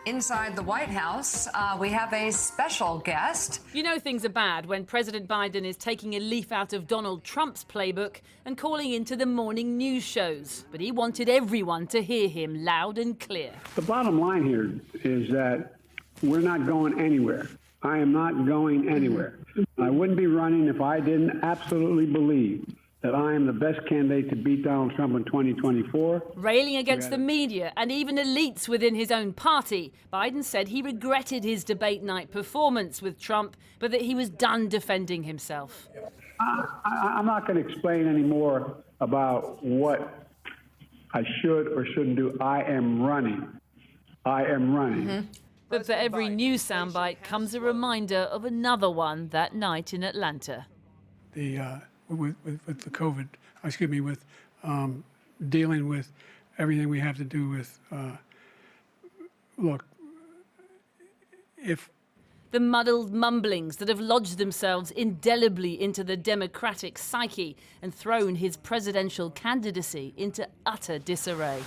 Inside the White House, we have a special guest. You know things are bad when President Biden is taking a leaf out of Donald Trump's playbook and calling into the morning news shows. But he wanted everyone to hear him loud and clear. The bottom line here is that we're not going anywhere. I am not going anywhere. I wouldn't be running if I didn't absolutely believe that I am the best candidate to beat Donald Trump in 2024. Railing against the media and even elites within his own party, Biden said he regretted his debate night performance with Trump, but that he was done defending himself. I'm not going to explain any more about what I should or shouldn't do. I am running. I am running. Mm-hmm. But for every news soundbite comes a reminder of another one that night in Atlanta. With the COVID, with dealing with everything we have to do with, the muddled mumblings that have lodged themselves indelibly into the Democratic psyche and thrown his presidential candidacy into utter disarray.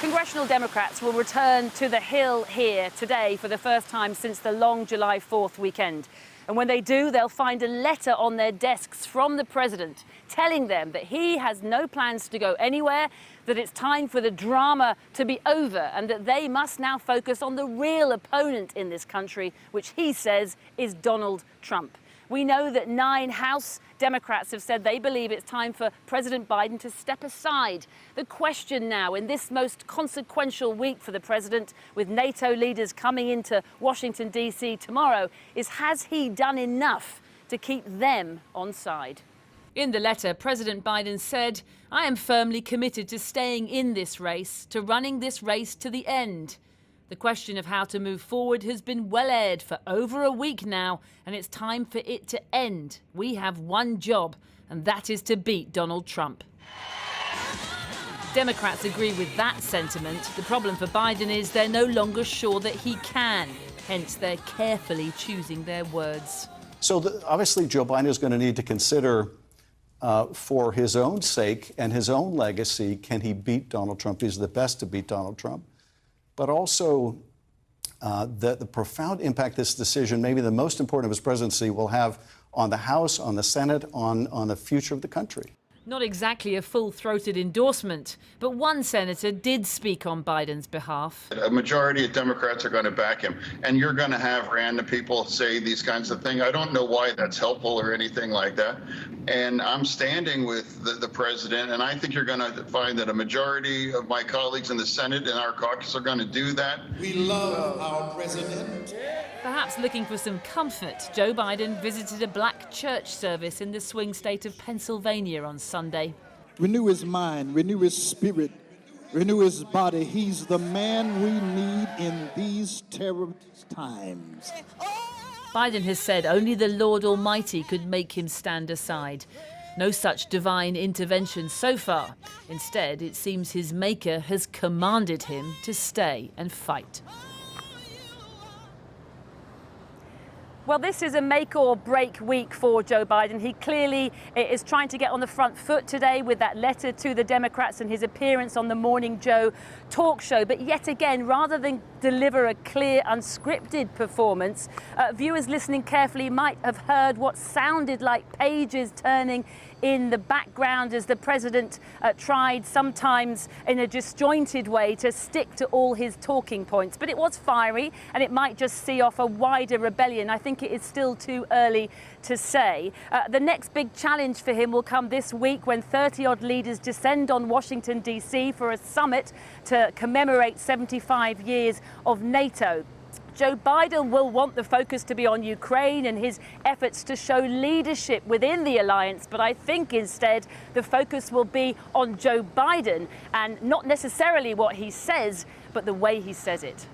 Congressional Democrats will return to the Hill here today for the first time since the long July 4th weekend. And when they do, they'll find a letter on their desks from the president telling them that he has no plans to go anywhere, that it's time for the drama to be over, and that they must now focus on the real opponent in this country, which he says is Donald Trump. We know that 9 House Democrats have said they believe it's time for President Biden to step aside. The question now, in this most consequential week for the president, with NATO leaders coming into Washington, D.C. tomorrow, is has he done enough to keep them on side? In the letter, President Biden said, "I am firmly committed to staying in this race, to running this race to the end." The question of how to move forward has been well aired for over a week now, and it's time for it to end. We have one job, and that is to beat Donald Trump. Democrats agree with that sentiment. The problem for Biden is they're no longer sure that he can. Hence, they're carefully choosing their words. So obviously, Joe Biden is going to need to consider, for his own sake and his own legacy, can he beat Donald Trump? He's the best to beat Donald Trump. But also the profound impact this decision, maybe the most important of his presidency, will have on the House, on the Senate, on the future of the country. Not exactly a full-throated endorsement, but one senator did speak on Biden's behalf. A majority of Democrats are going to back him, and you're going to have random people say these kinds of things. I don't know why that's helpful or anything like that. And I'm standing with the president, and I think you're going to find that a majority of my colleagues in the Senate and our caucus are going to do that. We love our president. Perhaps looking for some comfort, Joe Biden visited a black church service in the swing state of Pennsylvania on Sunday. Renew his mind, renew his spirit, renew his body. He's the man we need in these terrible times. Biden has said only the Lord Almighty could make him stand aside. No such divine intervention so far. Instead, it seems his maker has commanded him to stay and fight. Well, this is a make or break week for Joe Biden. He clearly is trying to get on the front foot today with that letter to the Democrats and his appearance on the Morning Joe talk show. But yet again, rather than deliver a clear, unscripted performance, viewers listening carefully might have heard what sounded like pages turning in the background as the president tried, sometimes in a disjointed way, to stick to all his talking points. But it was fiery, and it might just see off a wider rebellion. I think it is still too early to say. The next big challenge for him will come this week when 30-odd leaders descend on Washington, D.C. for a summit to commemorate 75 years of NATO. Joe Biden will want the focus to be on Ukraine and his efforts to show leadership within the alliance, but I think instead the focus will be on Joe Biden and not necessarily what he says, but the way he says it.